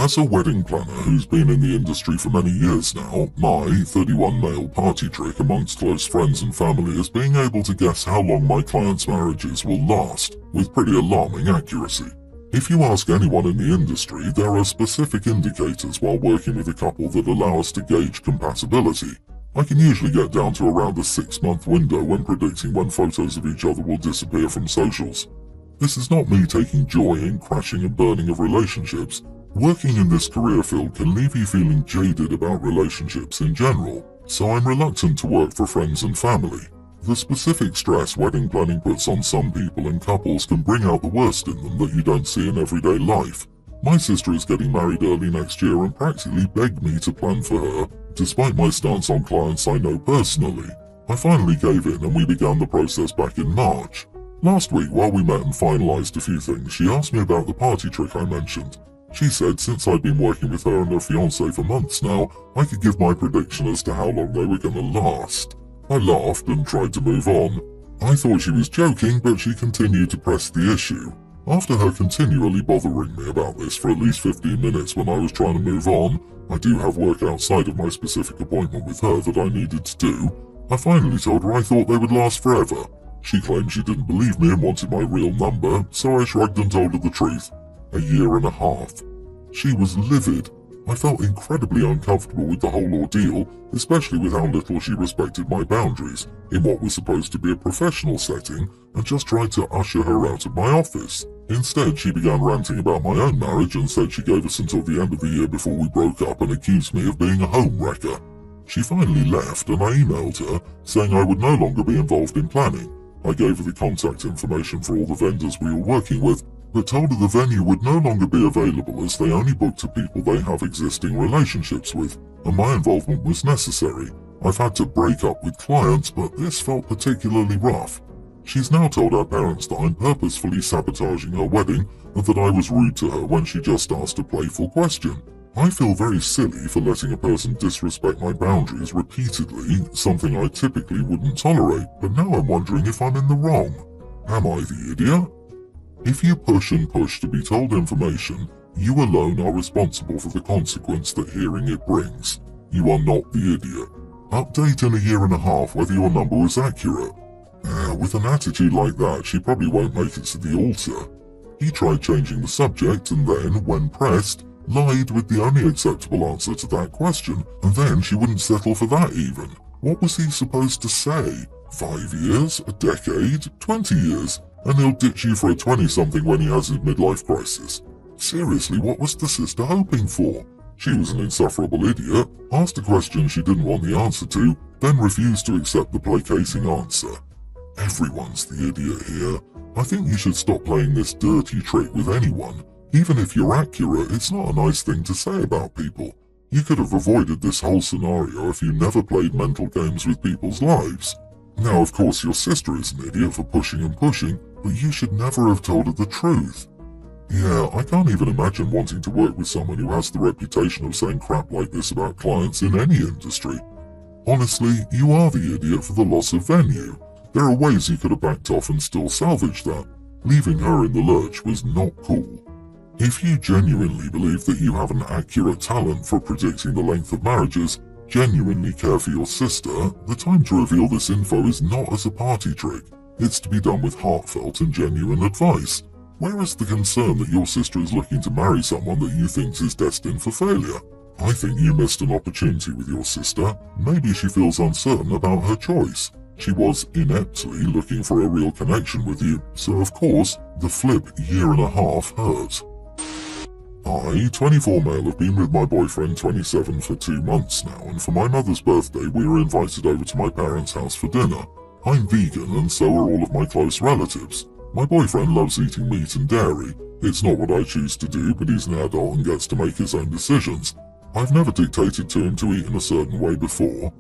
As a wedding planner who's been in the industry for many years now, my 31 male party trick amongst close friends and family is being able to guess how long my clients' marriages will last, with pretty alarming accuracy. If you ask anyone in the industry, there are specific indicators while working with a couple that allow us to gauge compatibility. I can usually get down to around a 6-month window when predicting when photos of each other will disappear from socials. This is not me taking joy in crashing and burning of relationships. Working in this career field can leave you feeling jaded about relationships in general, so I'm reluctant to work for friends and family. The specific stress wedding planning puts on some people and couples can bring out the worst in them that you don't see in everyday life. My sister is getting married early next year and practically begged me to plan for her, despite my stance on clients I know personally. I finally gave in and we began the process back in March. Last week, while we met and finalized a few things, she asked me about the party trick I mentioned. She said since I'd been working with her and her fiancé for months now, I could give my prediction as to how long they were going to last. I laughed and tried to move on. I thought she was joking, but she continued to press the issue. After her continually bothering me about this for at least 15 minutes when I was trying to move on, I do have work outside of my specific appointment with her that I needed to do, I finally told her I thought they would last forever. She claimed she didn't believe me and wanted my real number, so I shrugged and told her the truth. 1.5 years. She was livid. I felt incredibly uncomfortable with the whole ordeal, especially with how little she respected my boundaries in what was supposed to be a professional setting, and just tried to usher her out of my office. Instead, she began ranting about my own marriage and said she gave us until the end of the year before we broke up and accused me of being a home wrecker. She finally left and I emailed her, saying I would no longer be involved in planning. I gave her the contact information for all the vendors we were working with, but told her the venue would no longer be available as they only booked to people they have existing relationships with, and my involvement was necessary. I've had to break up with clients, but this felt particularly rough. She's now told our parents that I'm purposefully sabotaging her wedding and that I was rude to her when she just asked a playful question. I feel very silly for letting a person disrespect my boundaries repeatedly, something I typically wouldn't tolerate, but now I'm wondering if I'm in the wrong. Am I the idiot? If you push and push to be told information, you alone are responsible for the consequence that hearing it brings. You are not the idiot. Update in 1.5 years whether your number was accurate. With an attitude like that, she probably won't make it to the altar. He tried changing the subject and then, when pressed, lied with the only acceptable answer to that question, and then she wouldn't settle for that even. What was he supposed to say? 5 years? A decade? 20 years? And he'll ditch you for a 20-something when he has his midlife crisis. Seriously, what was the sister hoping for? She was an insufferable idiot, asked a question she didn't want the answer to, then refused to accept the placating answer. Everyone's the idiot here. I think you should stop playing this dirty trick with anyone. Even if you're accurate, it's not a nice thing to say about people. You could have avoided this whole scenario if you never played mental games with people's lives. Now, of course, your sister is an idiot for pushing and pushing, but you should never have told her the truth. Yeah, I can't even imagine wanting to work with someone who has the reputation of saying crap like this about clients in any industry. Honestly, you are the idiot for the loss of venue. There are ways you could have backed off and still salvaged that. Leaving her in the lurch was not cool. If you genuinely believe that you have an accurate talent for predicting the length of marriages, genuinely care for your sister, the time to reveal this info is not as a party trick. It's to be done with heartfelt and genuine advice. Where is the concern that your sister is looking to marry someone that you think is destined for failure? I think you missed an opportunity with your sister. Maybe she feels uncertain about her choice. She was ineptly looking for a real connection with you, so of course, the flip 1.5 years hurt. I, 24 male, have been with my boyfriend 27 for 2 months now, and for my mother's birthday we were invited over to my parents' house for dinner. I'm vegan and so are all of my close relatives. My boyfriend loves eating meat and dairy. It's not what I choose to do, but he's an adult and gets to make his own decisions. I've never dictated to him to eat in a certain way before.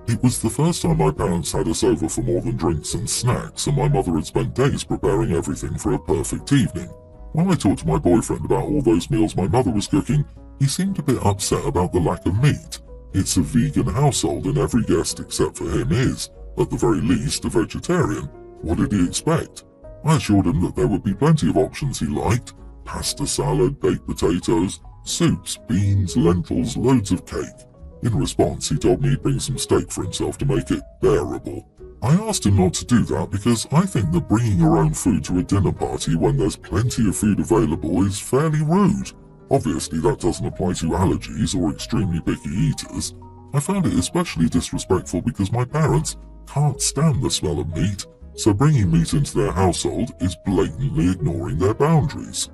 It was the first time my parents had us over for more than drinks and snacks, and my mother had spent days preparing everything for a perfect evening. When I talked to my boyfriend about all those meals my mother was cooking, he seemed a bit upset about the lack of meat. It's a vegan household and every guest except for him is, at the very least, a vegetarian. What did he expect? I assured him that there would be plenty of options he liked: pasta salad, baked potatoes, Soups, beans, lentils, loads of cake. In response, he told me he'd bring some steak for himself to make it bearable. I asked him not to do that because I think that bringing your own food to a dinner party when there's plenty of food available is fairly rude. Obviously, that doesn't apply to allergies or extremely picky eaters. I found it especially disrespectful because my parents can't stand the smell of meat, so bringing meat into their household is blatantly ignoring their boundaries.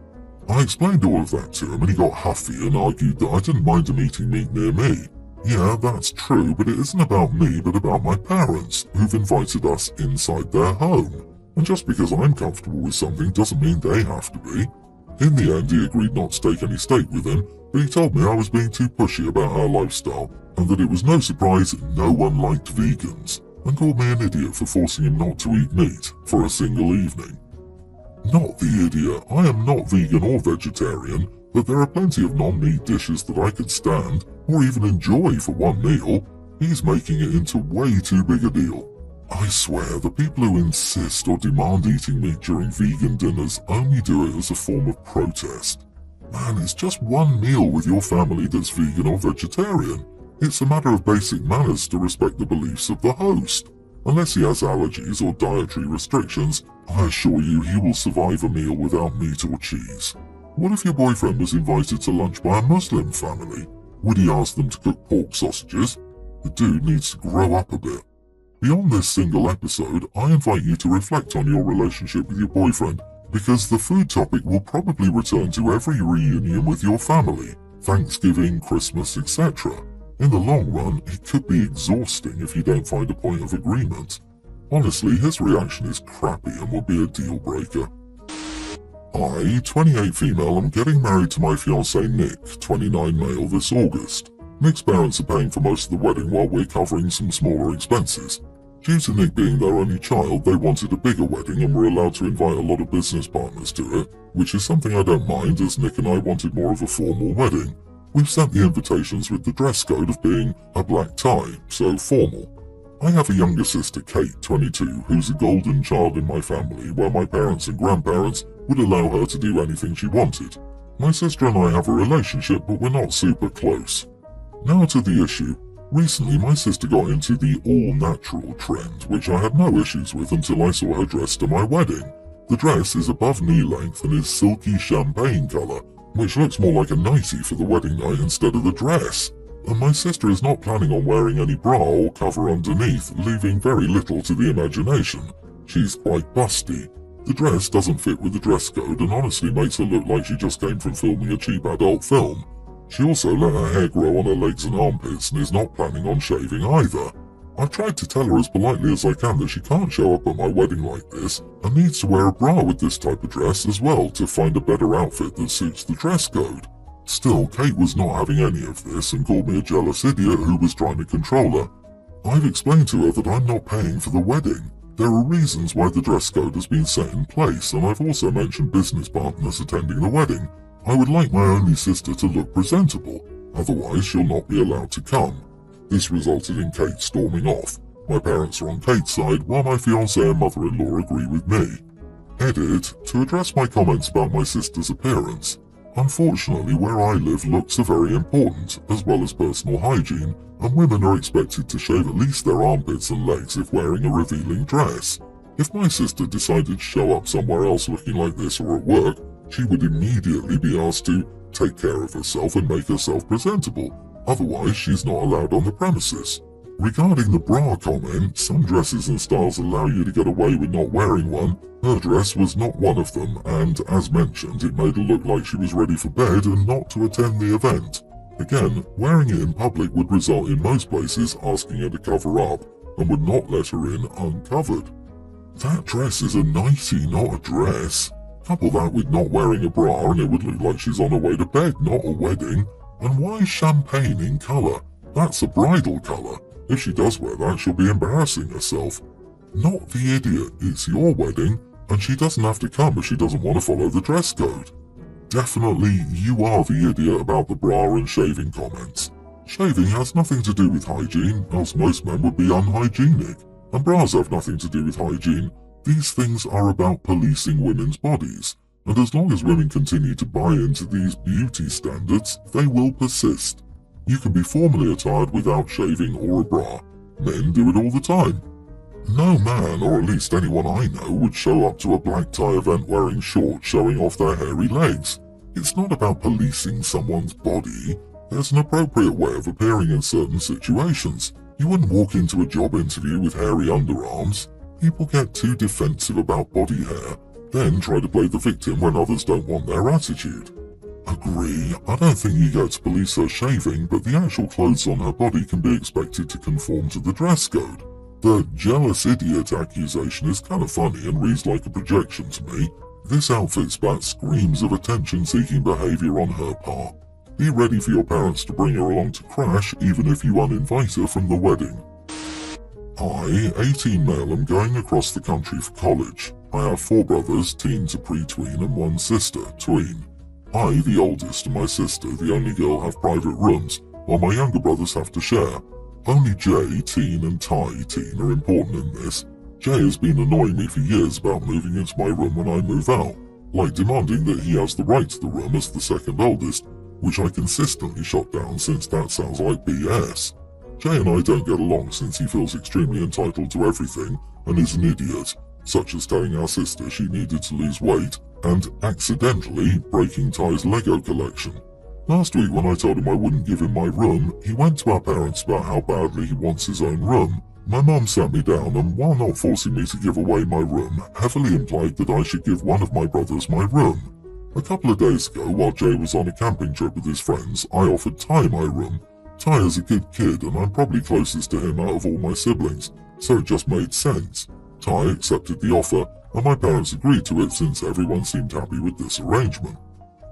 I explained all of that to him and he got huffy and argued that I didn't mind him eating meat near me. Yeah, that's true, but it isn't about me but about my parents, who've invited us inside their home. And just because I'm comfortable with something doesn't mean they have to be. In the end, he agreed not to take any steak with him, but he told me I was being too pushy about our lifestyle, and that it was no surprise no one liked vegans, and called me an idiot for forcing him not to eat meat for a single evening. Not the idiot, I am not vegan or vegetarian, but there are plenty of non-meat dishes that I could stand, or even enjoy for one meal. He's making it into way too big a deal. I swear, the people who insist or demand eating meat during vegan dinners only do it as a form of protest. Man, it's just one meal with your family that's vegan or vegetarian. It's a matter of basic manners to respect the beliefs of the host. Unless he has allergies or dietary restrictions, I assure you he will survive a meal without meat or cheese. What if your boyfriend was invited to lunch by a Muslim family? Would he ask them to cook pork sausages? The dude needs to grow up a bit. Beyond this single episode, I invite you to reflect on your relationship with your boyfriend, because the food topic will probably return to every reunion with your family, Thanksgiving, Christmas, etc. In the long run, it could be exhausting if you don't find a point of agreement. Honestly, his reaction is crappy and will be a deal breaker. I, 28 female, am getting married to my fiancé Nick, 29 male, this August. Nick's parents are paying for most of the wedding while we're covering some smaller expenses. Due to Nick being their only child, they wanted a bigger wedding and were allowed to invite a lot of business partners to it, which is something I don't mind as Nick and I wanted more of a formal wedding. We've sent the invitations with the dress code of being a black tie, so formal. I have a younger sister, Kate, 22, who's a golden child in my family, where my parents and grandparents would allow her to do anything she wanted. My sister and I have a relationship, but we're not super close. Now to the issue. Recently, my sister got into the all-natural trend, which I had no issues with until I saw her dress to my wedding. The dress is above knee length and is silky champagne colour, which looks more like a nightie for the wedding night instead of the dress. And my sister is not planning on wearing any bra or cover underneath, leaving very little to the imagination. She's quite busty. The dress doesn't fit with the dress code and honestly makes her look like she just came from filming a cheap adult film. She also let her hair grow on her legs and armpits and is not planning on shaving either. I've tried to tell her as politely as I can that she can't show up at my wedding like this and needs to wear a bra with this type of dress as well to find a better outfit that suits the dress code. Still, Kate was not having any of this and called me a jealous idiot who was trying to control her. I've explained to her that I'm not paying for the wedding. There are reasons why the dress code has been set in place, and I've also mentioned business partners attending the wedding. I would like my only sister to look presentable, otherwise she'll not be allowed to come. This resulted in Kate storming off. My parents are on Kate's side, while my fiancé and mother-in-law agree with me. Edit, to address my comments about my sister's appearance. Unfortunately, where I live, looks are very important, as well as personal hygiene, and women are expected to shave at least their armpits and legs if wearing a revealing dress. If my sister decided to show up somewhere else looking like this or at work, she would immediately be asked to take care of herself and make herself presentable. Otherwise, she's not allowed on the premises. Regarding the bra comment, some dresses and styles allow you to get away with not wearing one. Her dress was not one of them, and as mentioned, it made her look like she was ready for bed and not to attend the event. Again, wearing it in public would result in most places asking her to cover up, and would not let her in uncovered. That dress is a nightie, not a dress. Couple that with not wearing a bra and it would look like she's on her way to bed, not a wedding. And why champagne in colour? That's a bridal colour. If she does wear that, she'll be embarrassing herself. Not the idiot, it's your wedding, and she doesn't have to come if she doesn't want to follow the dress code. Definitely, you are the idiot about the bra and shaving comments. Shaving has nothing to do with hygiene, else most men would be unhygienic, and bras have nothing to do with hygiene. These things are about policing women's bodies. And as long as women continue to buy into these beauty standards, they will persist. You can be formally attired without shaving or a bra. Men do it all the time. No man, or at least anyone I know, would show up to a black tie event wearing shorts showing off their hairy legs. It's not about policing someone's body. There's an appropriate way of appearing in certain situations. You wouldn't walk into a job interview with hairy underarms. People get too defensive about body hair, then try to play the victim when others don't want their attitude. Agree, I don't think you get to police her shaving, but the actual clothes on her body can be expected to conform to the dress code. The jealous idiot accusation is kind of funny and reads like a projection to me. This outfit spat screams of attention-seeking behaviour on her part. Be ready for your parents to bring her along to crash, even if you uninvite her from the wedding. I, 18 male, am going across the country for college. I have 4 brothers, teen to pre-tween, and 1 sister, tween. I, the oldest, and my sister, the only girl, have private rooms, while my younger brothers have to share. Only Jay, teen, and Ty, teen, are important in this. Jay has been annoying me for years about moving into my room when I move out, like demanding that he has the right to the room as the second oldest, which I consistently shot down since that sounds like BS. Jay and I don't get along since he feels extremely entitled to everything and is an idiot, such as telling our sister she needed to lose weight and accidentally breaking Ty's Lego collection. Last week when I told him I wouldn't give him my room, he went to our parents about how badly he wants his own room. My mum sat me down and, while not forcing me to give away my room, heavily implied that I should give one of my brothers my room. A couple of days ago, while Jay was on a camping trip with his friends, I offered Ty my room. Ty is a good kid and I'm probably closest to him out of all my siblings, so it just made sense. Ty accepted the offer and my parents agreed to it since everyone seemed happy with this arrangement.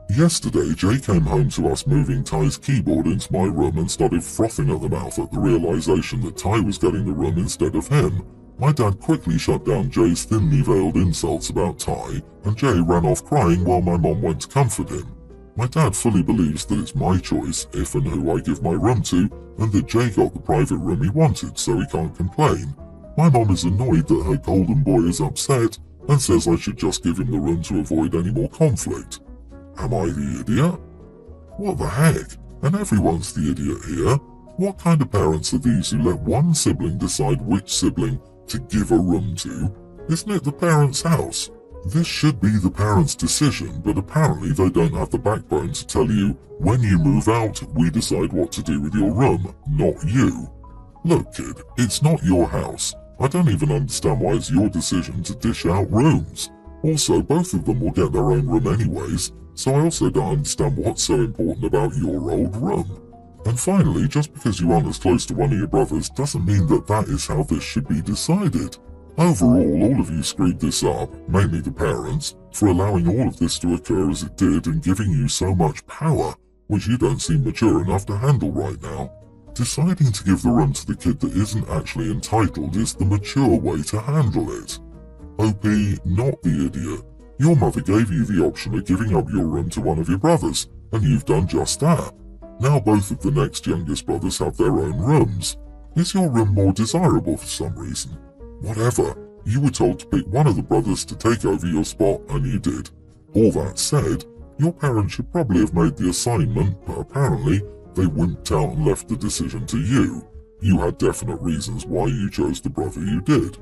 Yesterday, Jay came home to us moving Ty's keyboard into my room and started frothing at the mouth at the realization that Ty was getting the room instead of him. My dad quickly shut down Jay's thinly veiled insults about Ty, and Jay ran off crying while my mom went to comfort him. My dad fully believes that it's my choice if and who I give my room to, and that Jay got the private room he wanted, so he can't complain. My mom is annoyed that her golden boy is upset, and says I should just give him the room to avoid any more conflict. Am I the idiot? What the heck? And everyone's the idiot here. What kind of parents are these who let one sibling decide which sibling to give a room to? Isn't it the parents' house? This should be the parents' decision, but apparently they don't have the backbone to tell you, when you move out, we decide what to do with your room, not you. Look kid, it's not your house. I don't even understand why it's your decision to dish out rooms. Also, both of them will get their own room anyways, so I also don't understand what's so important about your old room. And finally, just because you aren't as close to one of your brothers doesn't mean that that is how this should be decided. Overall, all of you screwed this up, mainly the parents, for allowing all of this to occur as it did and giving you so much power, which you don't seem mature enough to handle right now. Deciding to give the room to the kid that isn't actually entitled is the mature way to handle it. OP, not the idiot. Your mother gave you the option of giving up your room to one of your brothers, and you've done just that. Now both of the next youngest brothers have their own rooms. Is your room more desirable for some reason? Whatever, you were told to pick one of the brothers to take over your spot, and you did. All that said, your parents should probably have made the assignment, but apparently, they wimped out and left the decision to you. You had definite reasons why you chose the brother you did.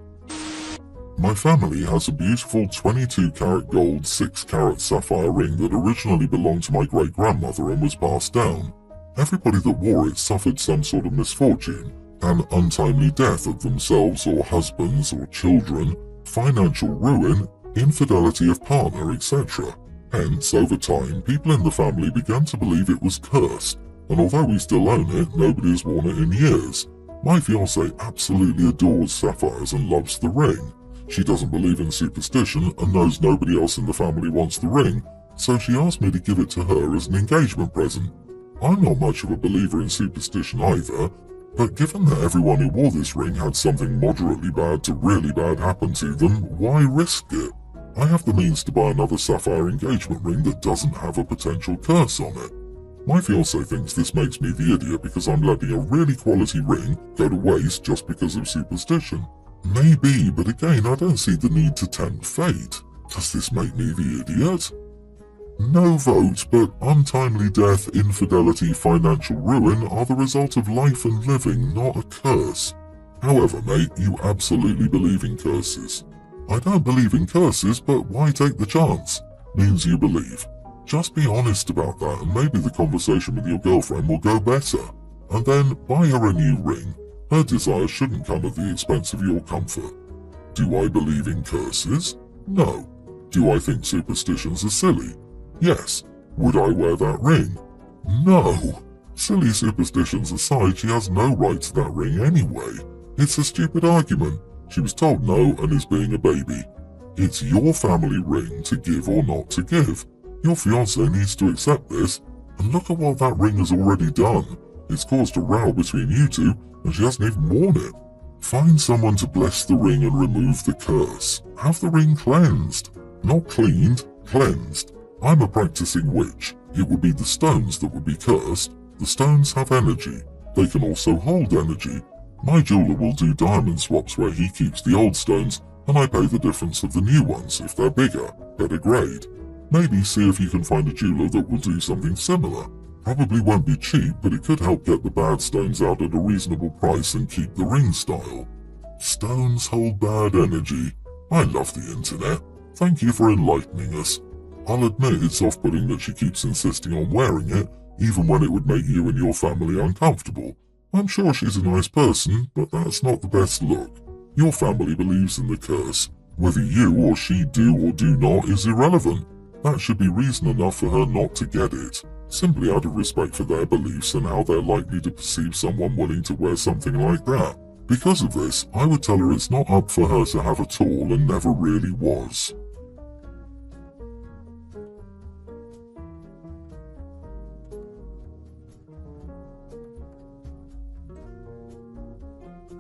My family has a beautiful 22-carat gold 6-carat sapphire ring that originally belonged to my great-grandmother and was passed down. Everybody that wore it suffered some sort of misfortune, an untimely death of themselves or husbands or children, financial ruin, infidelity of partner, etc. Hence, over time, people in the family began to believe it was cursed, and although we still own it, nobody has worn it in years. My fiancée absolutely adores sapphires and loves the ring. She doesn't believe in superstition and knows nobody else in the family wants the ring, so she asked me to give it to her as an engagement present. I'm not much of a believer in superstition either, but given that everyone who wore this ring had something moderately bad to really bad happen to them, why risk it? I have the means to buy another sapphire engagement ring that doesn't have a potential curse on it. My fiancé thinks this makes me the idiot because I'm letting a really quality ring go to waste just because of superstition. Maybe, but again, I don't see the need to tempt fate. Does this make me the idiot? No vote, but untimely death, infidelity, financial ruin are the result of life and living, not a curse. However, mate, you absolutely believe in curses. I don't believe in curses, but why take the chance? Means you believe. Just be honest about that and maybe the conversation with your girlfriend will go better. And then buy her a new ring. Her desires shouldn't come at the expense of your comfort. Do I believe in curses? No. Do I think superstitions are silly? Yes. Would I wear that ring? No. Silly superstitions aside, she has no right to that ring anyway. It's a stupid argument. She was told no and is being a baby. It's your family ring to give or not to give. Your fiancé needs to accept this, and look at what that ring has already done. It's caused a row between you two, and she hasn't even worn it. Find someone to bless the ring and remove the curse. Have the ring cleansed. Not cleaned, cleansed. I'm a practicing witch. It would be the stones that would be cursed. The stones have energy. They can also hold energy. My jeweler will do diamond swaps where he keeps the old stones, and I pay the difference of the new ones if they're bigger, better grade. Maybe see if you can find a jeweler that will do something similar. Probably won't be cheap, but it could help get the bad stones out at a reasonable price and keep the ring style. Stones hold bad energy. I love the internet. Thank you for enlightening us. I'll admit it's off-putting that she keeps insisting on wearing it, even when it would make you and your family uncomfortable. I'm sure she's a nice person, but that's not the best look. Your family believes in the curse. Whether you or she do or do not is irrelevant. That should be reason enough for her not to get it, simply out of respect for their beliefs and how they're likely to perceive someone willing to wear something like that. Because of this, I would tell her it's not up for her to have at all and never really was.